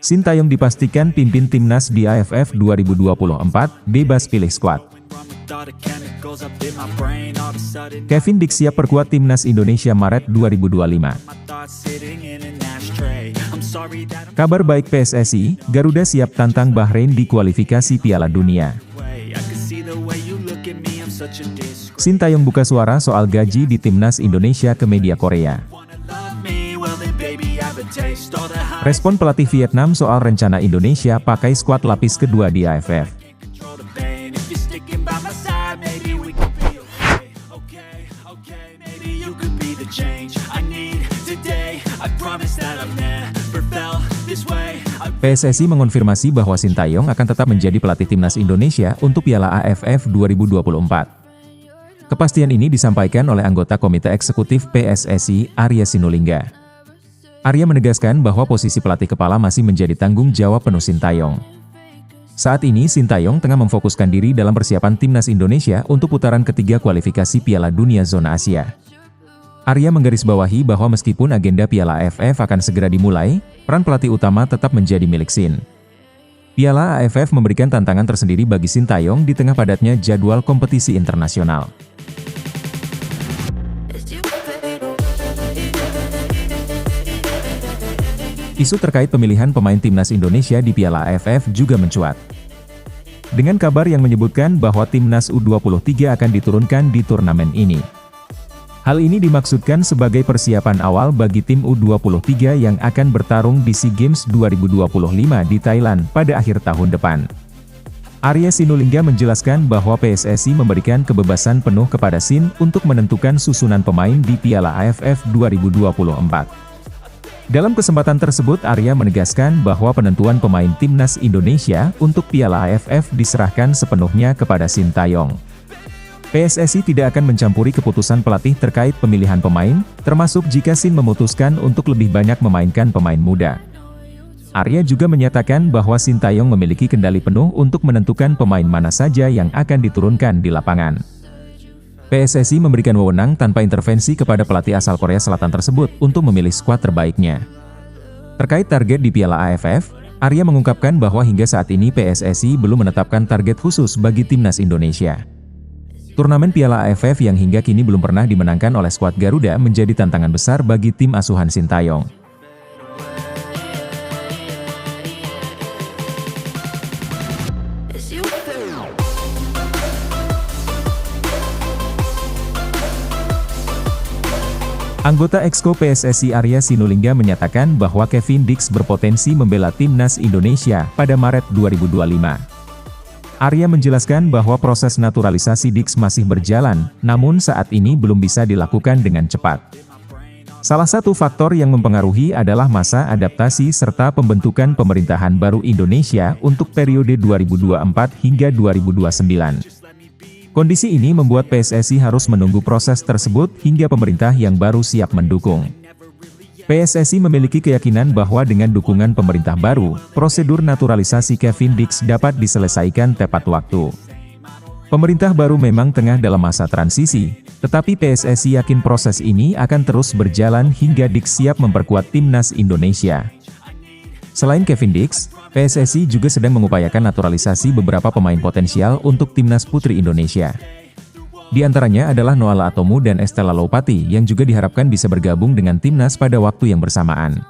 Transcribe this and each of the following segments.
Sintayong dipastikan pimpin timnas di AFF 2024, bebas pilih skuad. Kevin Dix siap perkuat timnas Indonesia Maret 2025. Kabar baik PSSI, Garuda siap tantang Bahrain di kualifikasi Piala Dunia. Sintayong buka suara soal gaji di timnas Indonesia ke media Korea. Respon pelatih Vietnam soal rencana Indonesia pakai skuad lapis kedua di AFF. PSSI mengonfirmasi bahwa Sintayong akan tetap menjadi pelatih timnas Indonesia untuk Piala AFF 2024. Kepastian ini disampaikan oleh anggota Komite Eksekutif PSSI, Arya Sinulinga. Arya menegaskan bahwa posisi pelatih kepala masih menjadi tanggung jawab penuh Sintayong. Saat ini Sintayong tengah memfokuskan diri dalam persiapan timnas Indonesia untuk putaran ketiga kualifikasi Piala Dunia Zona Asia. Arya menggarisbawahi bahwa meskipun agenda Piala AFF akan segera dimulai, peran pelatih utama tetap menjadi milik Sin. Piala AFF memberikan tantangan tersendiri bagi Sintayong di tengah padatnya jadwal kompetisi internasional. Isu terkait pemilihan pemain timnas Indonesia di Piala AFF juga mencuat. Dengan kabar yang menyebutkan bahwa timnas U23 akan diturunkan di turnamen ini. Hal ini dimaksudkan sebagai persiapan awal bagi tim U23 yang akan bertarung di SEA Games 2025 di Thailand pada akhir tahun depan. Arya Sinulinga menjelaskan bahwa PSSI memberikan kebebasan penuh kepada Sin untuk menentukan susunan pemain di Piala AFF 2024. Dalam kesempatan tersebut Arya menegaskan bahwa penentuan pemain timnas Indonesia untuk Piala AFF diserahkan sepenuhnya kepada Sintayong. PSSI tidak akan mencampuri keputusan pelatih terkait pemilihan pemain, termasuk jika Sin memutuskan untuk lebih banyak memainkan pemain muda. Arya juga menyatakan bahwa Sintayong memiliki kendali penuh untuk menentukan pemain mana saja yang akan diturunkan di lapangan. PSSI memberikan wewenang tanpa intervensi kepada pelatih asal Korea Selatan tersebut untuk memilih skuad terbaiknya. Terkait target di Piala AFF, Arya mengungkapkan bahwa hingga saat ini PSSI belum menetapkan target khusus bagi timnas Indonesia. Turnamen Piala AFF yang hingga kini belum pernah dimenangkan oleh skuad Garuda menjadi tantangan besar bagi tim asuhan Sintayong. Anggota Exco PSSI Arya Sinulinga menyatakan bahwa Kevin Dix berpotensi membela timnas Indonesia pada Maret 2025. Arya menjelaskan bahwa proses naturalisasi Dix masih berjalan, namun saat ini belum bisa dilakukan dengan cepat. Salah satu faktor yang mempengaruhi adalah masa adaptasi serta pembentukan pemerintahan baru Indonesia untuk periode 2024 hingga 2029. Kondisi ini membuat PSSI harus menunggu proses tersebut hingga pemerintah yang baru siap mendukung. PSSI memiliki keyakinan bahwa dengan dukungan pemerintah baru, prosedur naturalisasi Kevin Dix dapat diselesaikan tepat waktu. Pemerintah baru memang tengah dalam masa transisi, tetapi PSSI yakin proses ini akan terus berjalan hingga Dix siap memperkuat timnas Indonesia. Selain Kevin Dix, PSSI juga sedang mengupayakan naturalisasi beberapa pemain potensial untuk timnas putri Indonesia. Di antaranya adalah Noala Atomu dan Estella Loupati yang juga diharapkan bisa bergabung dengan timnas pada waktu yang bersamaan.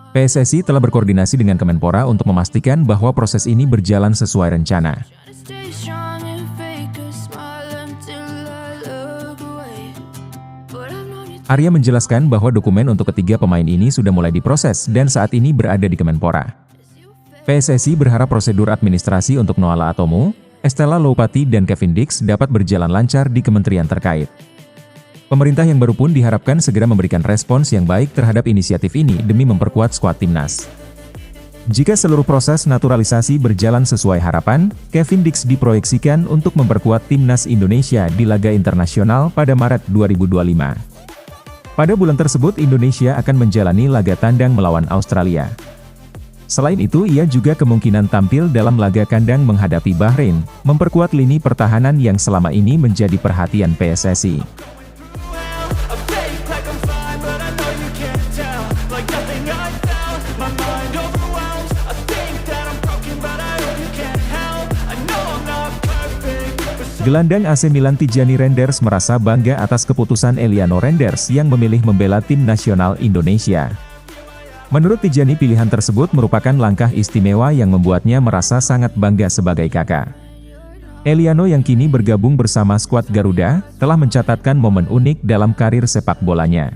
PSSI telah berkoordinasi dengan Kemenpora untuk memastikan bahwa proses ini berjalan sesuai rencana. Arya menjelaskan bahwa dokumen untuk ketiga pemain ini sudah mulai diproses dan saat ini berada di Kemenpora. PSSI berharap prosedur administrasi untuk Noala Atomu, Estella Loupati dan Kevin Dix dapat berjalan lancar di kementerian terkait. Pemerintah yang baru pun diharapkan segera memberikan respons yang baik terhadap inisiatif ini demi memperkuat skuad timnas. Jika seluruh proses naturalisasi berjalan sesuai harapan, Kevin Dix diproyeksikan untuk memperkuat timnas Indonesia di laga internasional pada Maret 2025. Pada bulan tersebut Indonesia akan menjalani laga tandang melawan Australia. Selain itu ia juga kemungkinan tampil dalam laga kandang menghadapi Bahrain, memperkuat lini pertahanan yang selama ini menjadi perhatian PSSI. Gelandang AC Milan Tijjani Reinders merasa bangga atas keputusan Eliano Reinders yang memilih membela tim nasional Indonesia. Menurut Tijjani, pilihan tersebut merupakan langkah istimewa yang membuatnya merasa sangat bangga sebagai kakak. Eliano yang kini bergabung bersama skuad Garuda, telah mencatatkan momen unik dalam karir sepak bolanya.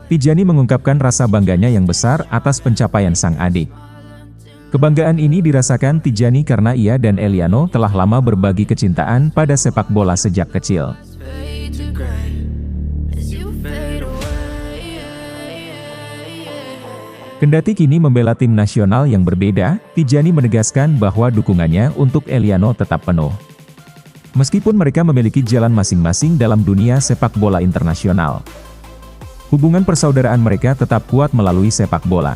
Tijjani mengungkapkan rasa bangganya yang besar atas pencapaian sang adik. Kebanggaan ini dirasakan Tijjani karena ia dan Eliano telah lama berbagi kecintaan pada sepak bola sejak kecil. Kendati kini membela tim nasional yang berbeda, Tijjani menegaskan bahwa dukungannya untuk Eliano tetap penuh. Meskipun mereka memiliki jalan masing-masing dalam dunia sepak bola internasional, hubungan persaudaraan mereka tetap kuat melalui sepak bola.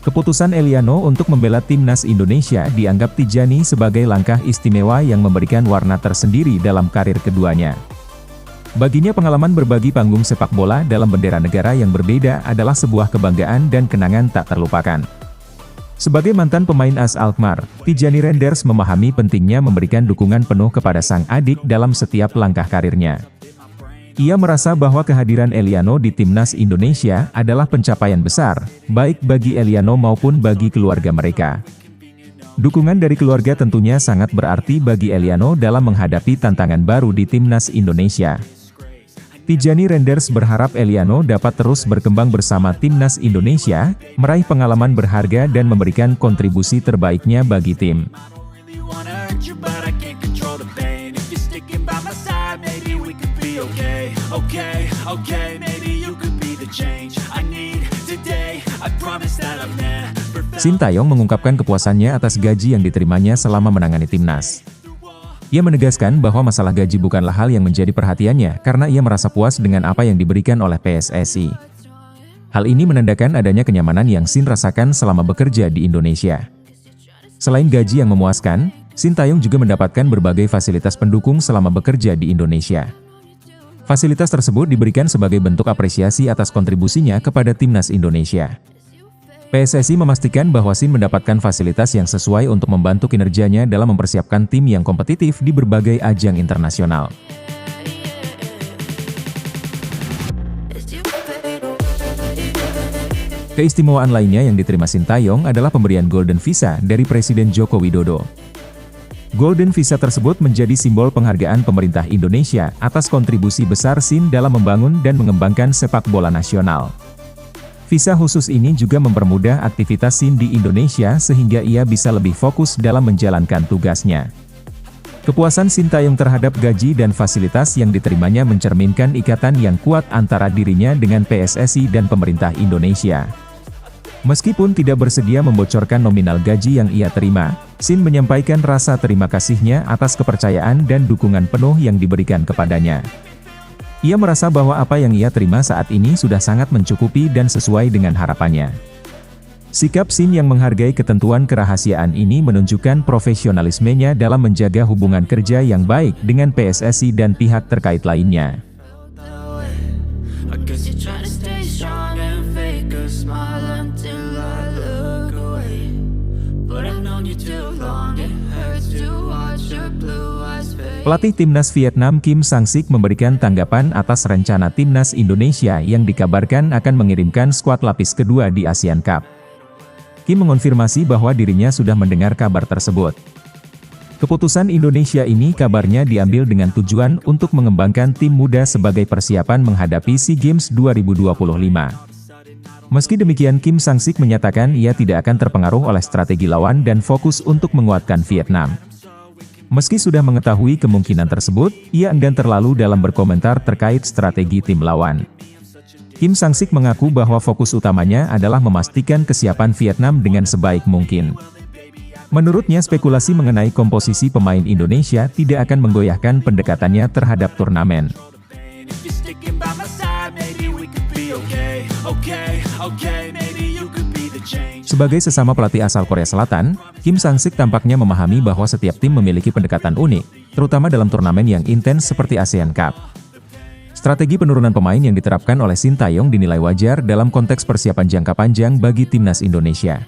Keputusan Eliano untuk membela timnas Indonesia dianggap Tijjani sebagai langkah istimewa yang memberikan warna tersendiri dalam karir keduanya. Baginya pengalaman berbagi panggung sepak bola dalam bendera negara yang berbeda adalah sebuah kebanggaan dan kenangan tak terlupakan. Sebagai mantan pemain AS Alkmaar, Tijjani Reinders memahami pentingnya memberikan dukungan penuh kepada sang adik dalam setiap langkah karirnya. Ia merasa bahwa kehadiran Eliano di timnas Indonesia adalah pencapaian besar, baik bagi Eliano maupun bagi keluarga mereka. Dukungan dari keluarga tentunya sangat berarti bagi Eliano dalam menghadapi tantangan baru di timnas Indonesia. Tijjani Reinders berharap Eliano dapat terus berkembang bersama timnas Indonesia, meraih pengalaman berharga dan memberikan kontribusi terbaiknya bagi tim. Sintayong mengungkapkan kepuasannya atas gaji yang diterimanya selama menangani timnas. Ia menegaskan bahwa masalah gaji bukanlah hal yang menjadi perhatiannya karena ia merasa puas dengan apa yang diberikan oleh PSSI. Hal ini menandakan adanya kenyamanan yang Sin rasakan selama bekerja di Indonesia. Selain gaji yang memuaskan, Sintayong juga mendapatkan berbagai fasilitas pendukung selama bekerja di Indonesia. Fasilitas tersebut diberikan sebagai bentuk apresiasi atas kontribusinya kepada timnas Indonesia. PSSI memastikan bahwa Sin mendapatkan fasilitas yang sesuai untuk membantu kinerjanya dalam mempersiapkan tim yang kompetitif di berbagai ajang internasional. Keistimewaan lainnya yang diterima Sintayong adalah pemberian Golden Visa dari Presiden Joko Widodo. Golden Visa tersebut menjadi simbol penghargaan pemerintah Indonesia atas kontribusi besar Sin dalam membangun dan mengembangkan sepak bola nasional. Visa khusus ini juga mempermudah aktivitas Sin di Indonesia sehingga ia bisa lebih fokus dalam menjalankan tugasnya. Kepuasan Sintayong terhadap gaji dan fasilitas yang diterimanya mencerminkan ikatan yang kuat antara dirinya dengan PSSI dan pemerintah Indonesia. Meskipun tidak bersedia membocorkan nominal gaji yang ia terima, Sin menyampaikan rasa terima kasihnya atas kepercayaan dan dukungan penuh yang diberikan kepadanya. Ia merasa bahwa apa yang ia terima saat ini sudah sangat mencukupi dan sesuai dengan harapannya. Sikap Sin yang menghargai ketentuan kerahasiaan ini menunjukkan profesionalismenya dalam menjaga hubungan kerja yang baik dengan PSSI dan pihak terkait lainnya. Pelatih timnas Vietnam Kim Sang-sik memberikan tanggapan atas rencana timnas Indonesia yang dikabarkan akan mengirimkan skuad lapis kedua di Asian Cup. Kim mengonfirmasi bahwa dirinya sudah mendengar kabar tersebut. Keputusan Indonesia ini kabarnya diambil dengan tujuan untuk mengembangkan tim muda sebagai persiapan menghadapi SEA Games 2025. Meski demikian, Kim Sang-sik menyatakan ia tidak akan terpengaruh oleh strategi lawan dan fokus untuk menguatkan Vietnam. Meski sudah mengetahui kemungkinan tersebut, ia enggan terlalu dalam berkomentar terkait strategi tim lawan. Kim Sang-sik mengaku bahwa fokus utamanya adalah memastikan kesiapan Vietnam dengan sebaik mungkin. Menurutnya, spekulasi mengenai komposisi pemain Indonesia tidak akan menggoyahkan pendekatannya terhadap turnamen. Sebagai sesama pelatih asal Korea Selatan, Kim Sang-sik tampaknya memahami bahwa setiap tim memiliki pendekatan unik, terutama dalam turnamen yang intens seperti ASEAN Cup. Strategi penurunan pemain yang diterapkan oleh Sintayong dinilai wajar dalam konteks persiapan jangka panjang bagi timnas Indonesia.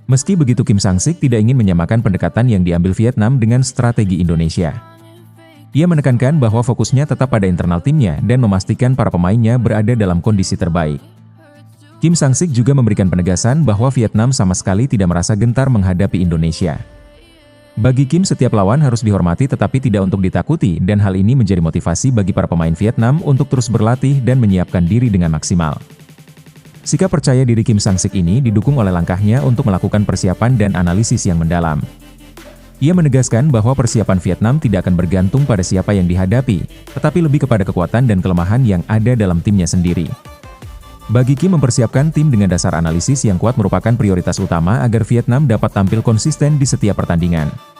Meski begitu, Kim Sang-sik tidak ingin menyamakan pendekatan yang diambil Vietnam dengan strategi Indonesia. Ia menekankan bahwa fokusnya tetap pada internal timnya dan memastikan para pemainnya berada dalam kondisi terbaik. Kim Sang-sik juga memberikan penegasan bahwa Vietnam sama sekali tidak merasa gentar menghadapi Indonesia. Bagi Kim, setiap lawan harus dihormati tetapi tidak untuk ditakuti, dan hal ini menjadi motivasi bagi para pemain Vietnam untuk terus berlatih dan menyiapkan diri dengan maksimal. Sikap percaya diri Kim Sang-sik ini didukung oleh langkahnya untuk melakukan persiapan dan analisis yang mendalam. Ia menegaskan bahwa persiapan Vietnam tidak akan bergantung pada siapa yang dihadapi, tetapi lebih kepada kekuatan dan kelemahan yang ada dalam timnya sendiri. Bagi Kim, mempersiapkan tim dengan dasar analisis yang kuat merupakan prioritas utama agar Vietnam dapat tampil konsisten di setiap pertandingan.